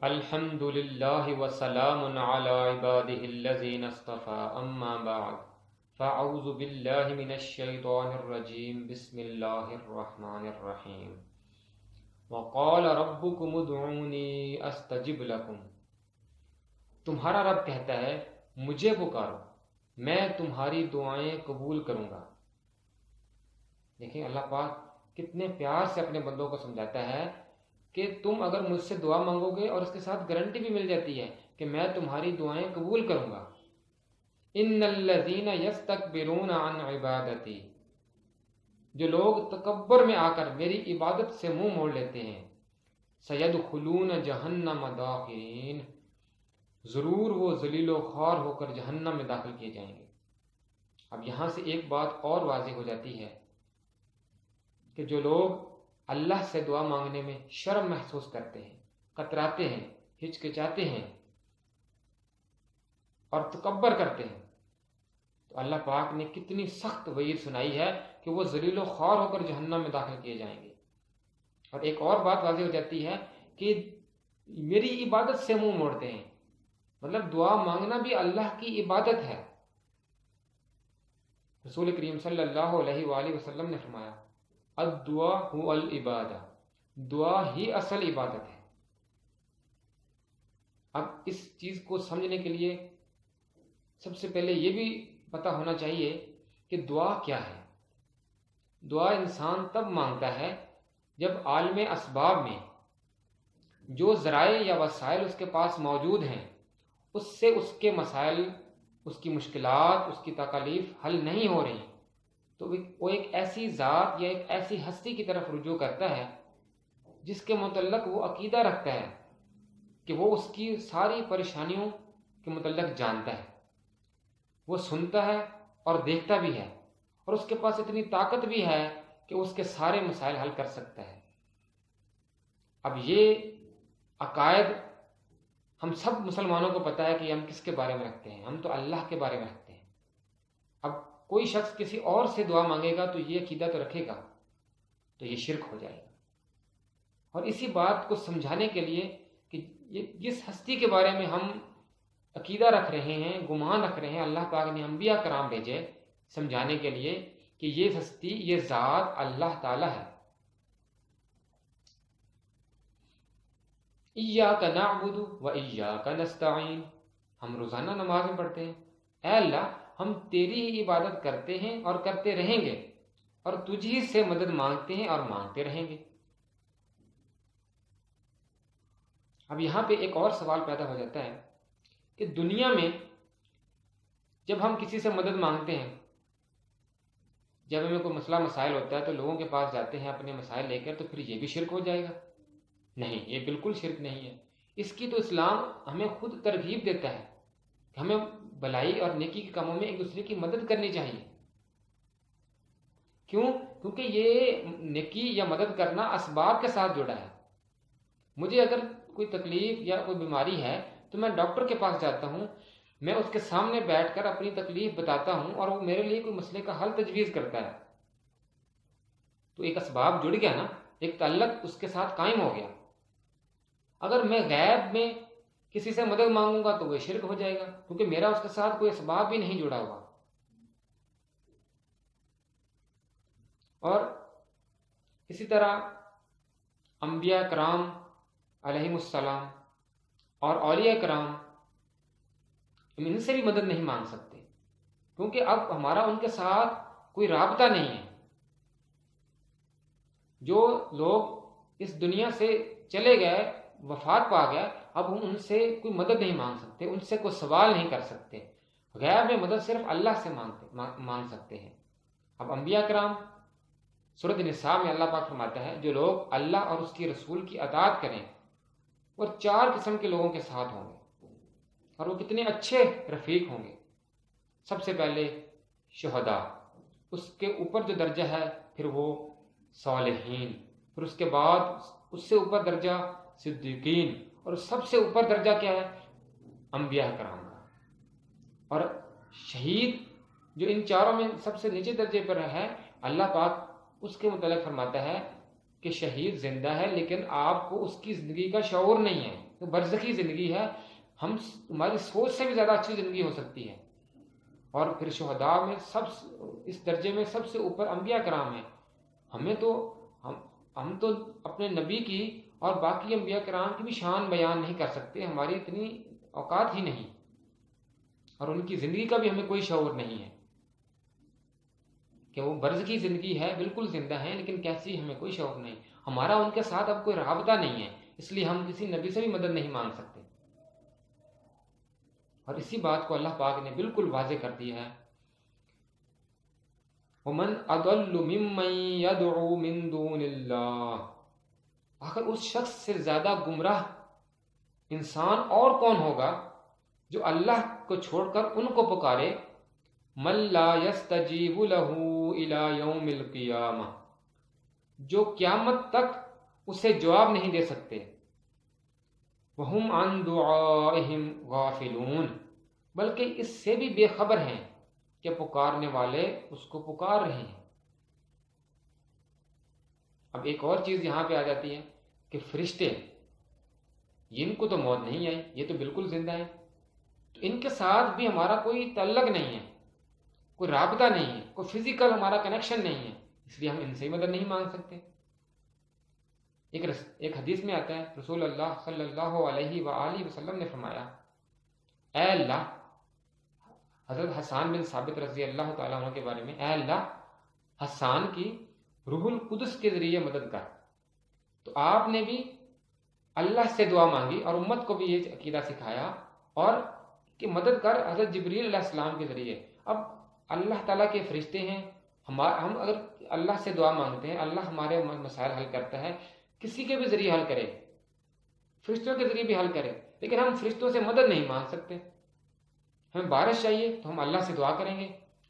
الحمد للہ وسلام علی عباده الذین اصطفى اما بعد فاعوذ باللہ من الشیطان الرجیم بسم اللہ الرحمن الرحیم وقال ربکم ادعونی استجب لکم، تمہارا رب کہتا ہے مجھے پکارو میں تمہاری دعائیں قبول کروں گا۔ دیکھیں اللہ پاک کتنے پیار سے اپنے بندوں کو سمجھاتا ہے کہ تم اگر مجھ سے دعا مانگو گے، اور اس کے ساتھ گارنٹی بھی مل جاتی ہے کہ میں تمہاری دعائیں قبول کروں گا۔ ان الذین یستکبرون عن عبادتی، جو لوگ تکبر میں آ کر میری عبادت سے منہ موڑ لیتے ہیں، سیدخلون جہنم داخرین، ضرور وہ ذلیل و خوار ہو کر جہنم میں داخل کیے جائیں گے۔ اب یہاں سے ایک بات اور واضح ہو جاتی ہے کہ جو لوگ اللہ سے دعا مانگنے میں شرم محسوس کرتے ہیں، کتراتے ہیں، ہچکچاتے ہیں اور تکبر کرتے ہیں، تو اللہ پاک نے کتنی سخت وعید سنائی ہے کہ وہ ذلیل و خوار ہو کر جہنم میں داخل کیے جائیں گے۔ اور ایک اور بات واضح ہو جاتی ہے کہ میری عبادت سے منہ موڑتے ہیں، مطلب دعا مانگنا بھی اللہ کی عبادت ہے۔ رسول کریم صلی اللہ علیہ وآلہ وسلم نے فرمایا الدعاء هو العبادہ، دعا ہی اصل عبادت ہے۔ اب اس چیز کو سمجھنے کے لیے سب سے پہلے یہ بھی پتہ ہونا چاہیے کہ دعا کیا ہے۔ دعا انسان تب مانگتا ہے جب عالم اسباب میں جو ذرائع یا وسائل اس کے پاس موجود ہیں اس سے اس کے مسائل، اس کی مشکلات، اس کی تکالیف حل نہیں ہو رہی، تو وہ ایک ایسی ذات یا ایک ایسی ہستی کی طرف رجوع کرتا ہے جس کے متعلق وہ عقیدہ رکھتا ہے کہ وہ اس کی ساری پریشانیوں کے متعلق جانتا ہے، وہ سنتا ہے اور دیکھتا بھی ہے، اور اس کے پاس اتنی طاقت بھی ہے کہ اس کے سارے مسائل حل کر سکتا ہے۔ اب یہ عقائد ہم سب مسلمانوں کو پتہ ہے کہ ہم کس کے بارے میں رکھتے ہیں، ہم تو اللہ کے بارے میں رکھتے ہیں۔ اب کوئی شخص کسی اور سے دعا مانگے گا تو یہ عقیدہ تو رکھے گا، تو یہ شرک ہو جائے گا۔ اور اسی بات کو سمجھانے کے لیے کہ جس ہستی کے بارے میں ہم عقیدہ رکھ رہے ہیں، گمان رکھ رہے ہیں، اللہ پاک نے انبیاء کرام بھیجے سمجھانے کے لیے کہ یہ ہستی، یہ ذات اللہ تعالی ہے۔ ایاک نعبد و ایاک نستعین، ہم روزانہ نماز میں پڑھتے ہیں اے اللہ ہم تیری ہی عبادت کرتے ہیں اور کرتے رہیں گے، اور تجھی سے مدد مانگتے ہیں اور مانگتے رہیں گے۔ اب یہاں پہ ایک اور سوال پیدا ہو جاتا ہے کہ دنیا میں جب ہم کسی سے مدد مانگتے ہیں، جب ہمیں کوئی مسئلہ مسائل ہوتا ہے تو لوگوں کے پاس جاتے ہیں اپنے مسائل لے کر، تو پھر یہ بھی شرک ہو جائے گا؟ نہیں، یہ بالکل شرک نہیں ہے۔ اس کی تو اسلام ہمیں خود ترغیب دیتا ہے کہ ہمیں بھلائی اور نیکی کے کاموں میں ایک دوسرے کی مدد کرنی چاہیے۔ کیوں؟ کیونکہ یہ نیکی یا مدد کرنا اسباب کے ساتھ جڑا ہے۔ مجھے اگر کوئی تکلیف یا کوئی بیماری ہے تو میں ڈاکٹر کے پاس جاتا ہوں، میں اس کے سامنے بیٹھ کر اپنی تکلیف بتاتا ہوں اور وہ میرے لیے کوئی مسئلے کا حل تجویز کرتا ہے، تو ایک اسباب جڑ گیا نا، ایک تعلق اس کے ساتھ قائم ہو گیا۔ اگر میں غیب میں کسی سے مدد مانگوں گا تو وہ شرک ہو جائے گا، کیونکہ میرا اس کے ساتھ کوئی اسباب بھی نہیں جڑا ہوا۔ اور اسی طرح انبیاء کرام علیہم السلام اور اولیاء کرام، ہم ان سے بھی مدد نہیں مانگ سکتے، کیونکہ اب ہمارا ان کے ساتھ کوئی رابطہ نہیں ہے۔ جو لوگ اس دنیا سے چلے گئے، وفات پا گیا، اب ہم ان سے کوئی مدد نہیں مانگ سکتے، ان سے کوئی سوال نہیں کر سکتے۔ غیب میں مدد صرف اللہ سے مانگ سکتے ہیں۔ اب انبیاء کرام، سورۃ النساء میں اللہ پاک فرماتا ہے جو لوگ اللہ اور اس کی رسول کی اطاعت کریں وہ 4 قسم کے لوگوں کے ساتھ ہوں گے، اور وہ کتنے اچھے رفیق ہوں گے۔ سب سے پہلے شہداء، اس کے اوپر جو درجہ ہے پھر وہ صالحین، پھر اس کے بعد اس سے اوپر درجہ صدیقین، اور سب سے اوپر درجہ کیا ہے؟ انبیاء کرام کا۔ اور شہید جو ان چاروں میں سب سے نیچے درجے پر ہے، اللہ پاک اس کے متعلق فرماتا ہے کہ شہید زندہ ہے لیکن آپ کو اس کی زندگی کا شعور نہیں ہے، تو برزخی زندگی ہے، ہماری سوچ سے بھی زیادہ اچھی زندگی ہو سکتی ہے۔ اور پھر شہداء میں اس درجے میں سب سے اوپر انبیاء کرام ہیں۔ ہم تو اپنے نبی کی اور باقی انبیاء کرام کی بھی شان بیان نہیں کر سکتے، ہماری اتنی اوقات ہی نہیں، اور ان کی زندگی کا بھی ہمیں کوئی شعور نہیں ہے کہ وہ برزخی زندگی ہے، بالکل زندہ ہیں لیکن کیسی ہمیں کوئی شعور نہیں۔ ہمارا ان کے ساتھ اب کوئی رابطہ نہیں ہے، اس لیے ہم کسی نبی سے بھی مدد نہیں مانگ سکتے۔ اور اسی بات کو اللہ پاک نے بالکل واضح کر دیا ہے، وَمَنْ أَضَلُّ مِمَّنْ يَدْعُو مِن دُونِ اللَّهِ، آخر اس شخص سے زیادہ گمراہ انسان اور کون ہوگا جو اللہ کو چھوڑ کر ان کو پکارے، مَن لَا يَسْتَجِيبُ لَهُ إِلَى يَوْمِ الْقِيَامَةِ، جو قیامت تک اسے جواب نہیں دے سکتے، وَهُمْ عَن دُعَائِهِمْ غَافِلُونَ، بلکہ اس سے بھی بے خبر ہیں کہ پکارنے والے اس کو پکار رہے ہیں۔ اب ایک اور چیز یہاں پہ آ جاتی ہے کہ فرشتے، ان کو تو موت نہیں آئی، یہ تو بالکل زندہ ہیں، تو ان کے ساتھ بھی ہمارا کوئی تعلق نہیں ہے، کوئی رابطہ نہیں ہے، کوئی فزیکل ہمارا کنیکشن نہیں ہے، اس لیے ہم ان سے ہی مدد نہیں مانگ سکتے۔ ایک حدیث میں آتا ہے، رسول اللہ صلی اللہ علیہ وآلہ وسلم نے فرمایا، اے اللہ، حضرت حسان بن ثابت رضی اللہ تعالیٰ عنہ کے بارے میں، اے اللہ، حسان کی روح القدس کے ذریعے مدد کر۔ تو آپ نے بھی اللہ سے دعا مانگی اور امت کو بھی یہ عقیدہ سکھایا، اور کہ مدد کر حضرت جبریل علیہ السلام کے ذریعے۔ اب اللہ تعالیٰ کے فرشتے ہیں، ہم اگر اللہ سے دعا مانگتے ہیں، اللہ ہمارے مسائل حل کرتا ہے، کسی کے بھی ذریعے حل کرے، فرشتوں کے ذریعے بھی حل کرے، لیکن ہم فرشتوں سے مدد نہیں مانگ سکتے۔ ہمیں بارش چاہیے تو ہم اللہ سے دعا کریں گے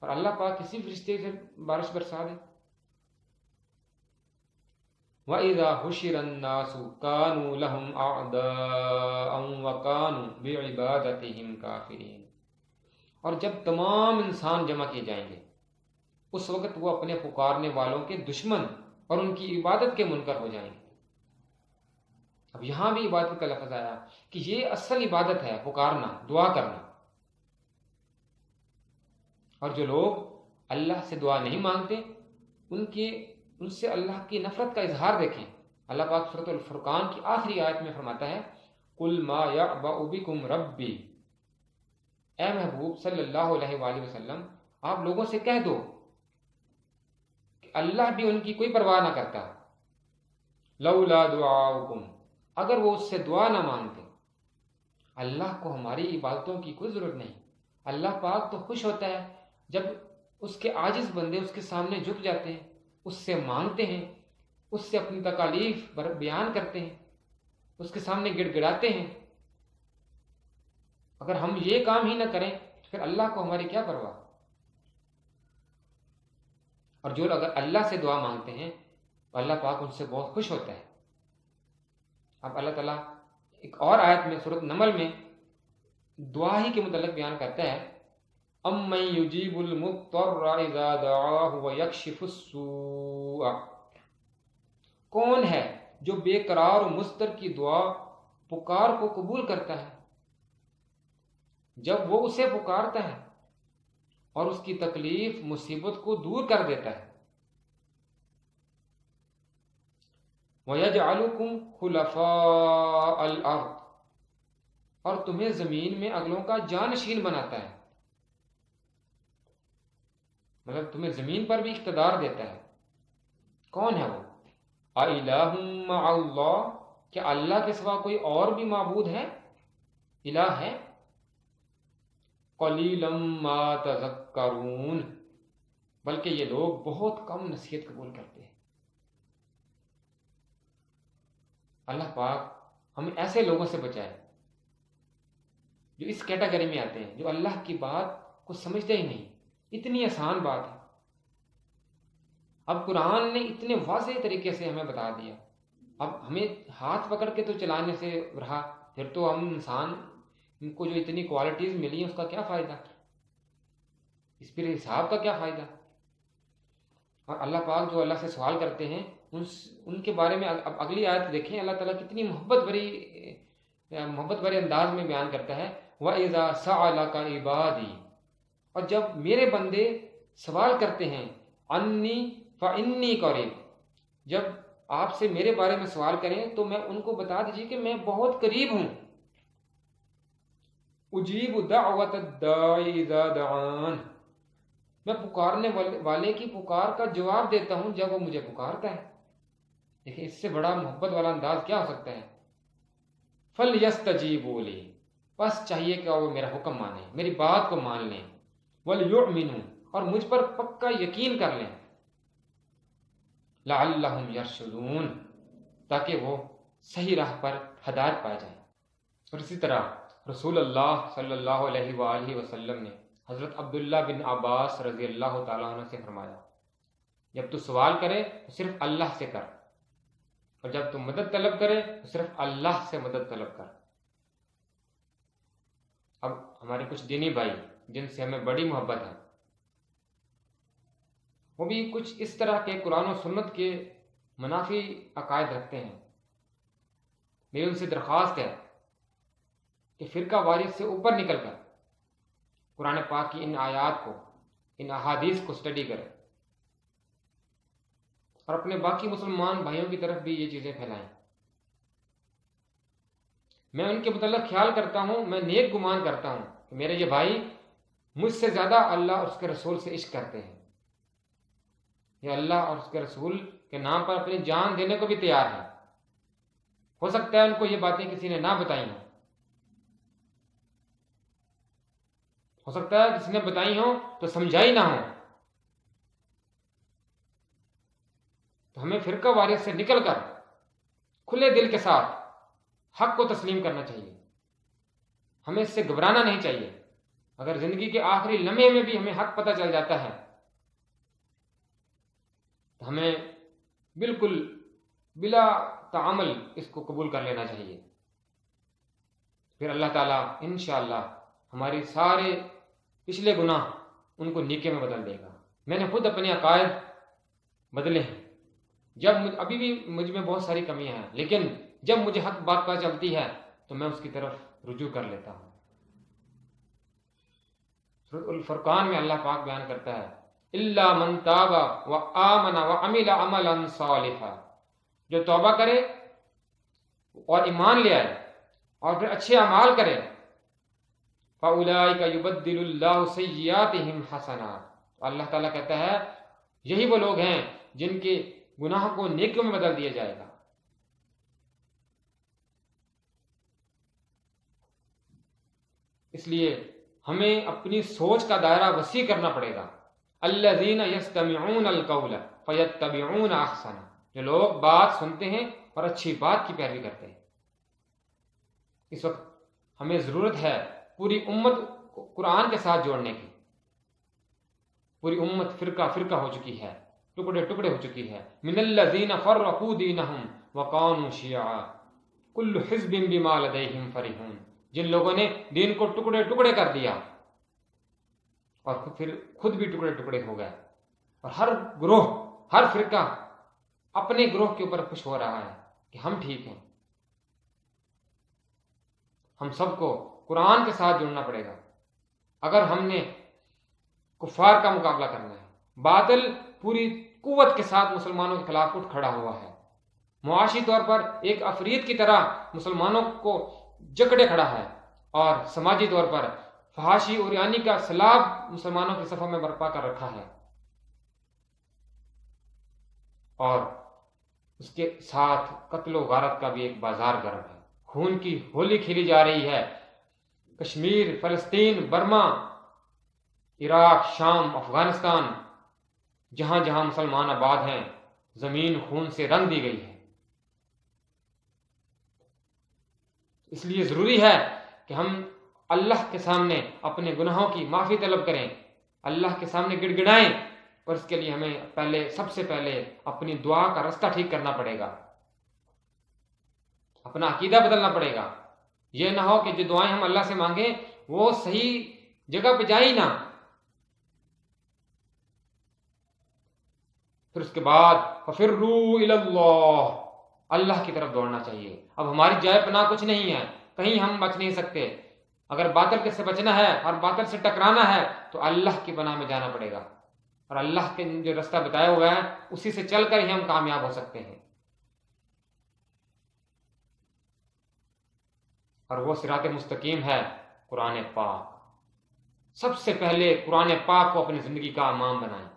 اور اللہ پاک کسی فرشتے سے بارش برسا دے۔ وَإِذَا حُشِرَ النَّاسُ كَانُوا لَهُمْ أَعْدَاءً وَكَانُوا بِعِبَادَتِهِمْ كَافِرِينَ، اور جب تمام انسان جمع کیے جائیں گے اس وقت وہ اپنے پکارنے والوں کے دشمن اور ان کی عبادت کے منکر ہو جائیں گے۔ اب یہاں بھی عبادت کا لفظ آیا کہ یہ اصل عبادت ہے، پکارنا، دعا کرنا۔ اور جو لوگ اللہ سے دعا نہیں مانگتے ان سے اللہ کی نفرت کا اظہار دیکھیں۔ اللہ پاک سورۃ الفرقان کی آخری آیت میں فرماتا ہے، قُلْ مَا يَعْبَأُ بِكُمْ رَبِّي، اے محبوب صلی اللہ علیہ وآلہ وسلم، آپ لوگوں سے کہہ دو کہ اللہ بھی ان کی کوئی پرواہ نہ کرتا، لولا دعاؤکم، اگر وہ اس سے دعا نہ مانگتے۔ اللہ کو ہماری عبادتوں کی کوئی ضرورت نہیں۔ اللہ پاک تو خوش ہوتا ہے جب اس کے عاجز بندے اس کے سامنے جھک جاتے ہیں، اس سے مانگتے ہیں، اس سے اپنی تکالیف بیان کرتے ہیں، اس کے سامنے گڑ گڑاتے ہیں۔ اگر ہم یہ کام ہی نہ کریں تو پھر اللہ کو ہماری کیا پرواہ۔ اور جو لوگ اگر اللہ سے دعا مانگتے ہیں تو اللہ پاک ان سے بہت خوش ہوتا ہے۔ اب اللہ تعالیٰ ایک اور آیت میں سورۃ نمل میں دعا ہی کے متعلق بیان کرتا ہے، اَمَّن يُجِيبُ الْمُضْطَرَّ إِذَا دَعَاهُ وَيَكْشِفُ السُّوءَ، کون ہے جو بے قرار و مضطر کی دعا پکار کو قبول کرتا ہے جب وہ اسے پکارتا ہے اور اس کی تکلیف مصیبت کو دور کر دیتا ہے۔ وَيَجْعَلُكُمْ خُلَفَاءَ الْأَرْضِ، اور تمہیں زمین میں اگلوں کا جانشین بناتا ہے، مطلب تمہیں زمین پر بھی اقتدار دیتا ہے۔ کون ہے وہ؟ اَإِلَٰهٌ مَّعَ اللَّهِ، کیا اللہ کے سوا کوئی اور بھی معبود ہے، الہ ہے؟ قَلِيلًا مَّا تَذَكَّرُونَ، بلکہ یہ لوگ بہت کم نصیحت قبول کرتے ہیں۔ اللہ پاک ہمیں ایسے لوگوں سے بچائے جو اس کیٹیگری میں آتے ہیں، جو اللہ کی بات کو سمجھتے ہی نہیں۔ اتنی آسان بات ہے، اب قرآن نے اتنے واضح طریقے سے ہمیں بتا دیا، اب ہمیں ہاتھ پکڑ کے تو چلانے سے رہا، پھر تو ہم انسان کو جو اتنی کوالٹیز ملی ہیں اس کا کیا فائدہ، اس پر حساب کا کیا فائدہ۔ اور اللہ پاک جو اللہ سے سوال کرتے ہیں ان کے بارے میں اب اگلی آیت دیکھیں، اللہ تعالیٰ کتنی محبت بھرے انداز میں بیان کرتا ہے، وَإِذَا سَأَلَكَ عِبَادِي، اور جب میرے بندے سوال کرتے ہیں، انی فإنی قریب، جب آپ سے میرے بارے میں سوال کریں تو میں ان کو بتا دیجیے کہ میں بہت قریب ہوں، اجیب دعوت الداعی اذا دعان، میں پکارنے والے کی پکار کا جواب دیتا ہوں جب وہ مجھے پکارتا ہے۔ دیکھیں اس سے بڑا محبت والا انداز کیا ہو سکتا ہے؟ فَلْيَسْتَجِيبُوا لِي، بس چاہیے کہ وہ میرا حکم مانیں، میری بات کو مان لیں، وَلْيُؤْمِنُوا، اور مجھ پر پکا یقین کر لیں، لَعَلَّهُمْ يَرْشُدُونَ، تاکہ وہ صحیح راہ پر ہدایت پا جائیں۔ اور اسی طرح رسول اللہ صلی اللہ علیہ وآلہ وسلم نے حضرت عبداللہ بن عباس رضی اللہ تعالیٰ عنہ سے فرمایا، جب تو سوال کرے تو صرف اللہ سے کر، اور جب تم مدد طلب کرے تو صرف اللہ سے مدد طلب کر۔ اب ہمارے کچھ دینی بھائی جن سے ہمیں بڑی محبت ہے، وہ بھی کچھ اس طرح کے قرآن و سنت کے منافی عقائد رکھتے ہیں۔ میری ان سے درخواست ہے کہ فرقہ واریت سے اوپر نکل کر قرآن پاک کی ان آیات کو، ان احادیث کو سٹڈی کریں، اور اپنے باقی مسلمان بھائیوں کی طرف بھی یہ چیزیں پھیلائیں۔ میں ان کے متعلق خیال کرتا ہوں، میں نیک گمان کرتا ہوں کہ میرے یہ بھائی مجھ سے زیادہ اللہ اور اس کے رسول سے عشق کرتے ہیں، یہ اللہ اور اس کے رسول کے نام پر اپنی جان دینے کو بھی تیار ہے۔ ہو سکتا ہے ان کو یہ باتیں کسی نے نہ بتائی ہوں، ہو سکتا ہے کسی نے بتائی ہوں تو سمجھائی نہ ہو، تو ہمیں فرقہ واریت سے نکل کر کھلے دل کے ساتھ حق کو تسلیم کرنا چاہیے، ہمیں اس سے گھبرانا نہیں چاہیے۔ اگر زندگی کے آخری لمحے میں بھی ہمیں حق پتہ چل جاتا ہے تو ہمیں بالکل بلا تعامل اس کو قبول کر لینا چاہیے، پھر اللہ تعالیٰ انشاءاللہ ہماری سارے پچھلے گناہ ان کو نیکے میں بدل دے گا۔ میں نے خود اپنے عقائد بدلے ہیں، جب ابھی بھی مجھ میں بہت ساری کمیاں ہیں، لیکن جب مجھے حق بات پتہ چلتی ہے تو میں اس کی طرف رجوع کر لیتا ہوں۔ سورۃ الفرقان میں اللہ پاک بیان کرتا ہے، الا من تاب وآمن وعمل عملا صالحا، جو توبہ کرے اور ایمان لے آئے اور پھر اچھے اعمال کرے، فَأُولَٰئِكَ يُبَدِّلُ اللَّهُ سَيِّئَاتِهِمْ حَسَنَاتٍ، اللہ تعالیٰ کہتا ہے یہی وہ لوگ ہیں جن کے گناہوں کو نیکیوں میں بدل دیا جائے گا۔ اس لیے ہمیں اپنی سوچ کا دائرہ وسیع کرنا پڑے گا۔ الذین یستمعون القول فیتبعون احسنہ، جو لوگ بات سنتے ہیں اور اچھی بات کی پیروی کرتے ہیں۔ اس وقت ہمیں ضرورت ہے پوری امت کو قرآن کے ساتھ جوڑنے کی۔ پوری امت فرقہ فرقہ ہو چکی ہے، ٹکڑے ٹکڑے ہو چکی ہے۔ من الذین فرقوا دینہم وکانوا شیعا کل حزب بما لدیہم فرحون، جن لوگوں نے دین کو ٹکڑے ٹکڑے کر دیا اور پھر خود بھی ٹکڑے ٹکڑے ہو گئے، اور ہر گروہ ہر فرقہ اپنے گروہ کے اوپر خوش ہو رہا ہے کہ ہم ٹھیک ہیں۔ ہم سب کو قرآن کے ساتھ جڑنا پڑے گا اگر ہم نے کفار کا مقابلہ کرنا ہے۔ باطل پوری قوت کے ساتھ مسلمانوں کے خلاف اٹھ کھڑا ہوا ہے، معاشی طور پر ایک عفریت کی طرح مسلمانوں کو جکڑے کھڑا ہے، اور سماجی طور پر فحاشی اور یعنی کا سیلاب مسلمانوں کی صفوں میں برپا کر رکھا ہے، اور اس کے ساتھ قتل و غارت کا بھی ایک بازار گرم ہے۔ خون کی ہولی کھیلی جا رہی ہے۔ کشمیر، فلسطین، برما، عراق، شام، افغانستان، جہاں جہاں مسلمان آباد ہیں، زمین خون سے رنگ دی گئی ہے۔ اس لیے ضروری ہے کہ ہم اللہ کے سامنے اپنے گناہوں کی معافی طلب کریں، اللہ کے سامنے گڑ گڑائیں، اور اس کے لیے ہمیں سب سے پہلے اپنی دعا کا رستہ ٹھیک کرنا پڑے گا، اپنا عقیدہ بدلنا پڑے گا۔ یہ نہ ہو کہ جو دعائیں ہم اللہ سے مانگیں وہ صحیح جگہ پہ جائیں نہ، پھر اس کے بعد ففروا الی اللہ، اللہ کی طرف دوڑنا چاہیے۔ اب ہماری جائے پناہ کچھ نہیں ہے، کہیں ہم بچ نہیں سکتے۔ اگر باطل کے سے بچنا ہے اور باطل سے ٹکرانا ہے تو اللہ کی پناہ میں جانا پڑے گا، اور اللہ کے جو رستہ بتایا ہوا ہے اسی سے چل کر ہی ہم کامیاب ہو سکتے ہیں۔ اور وہ صراط مستقیم ہے قرآن پاک۔ سب سے پہلے قرآن پاک کو اپنی زندگی کا امام بنائیں۔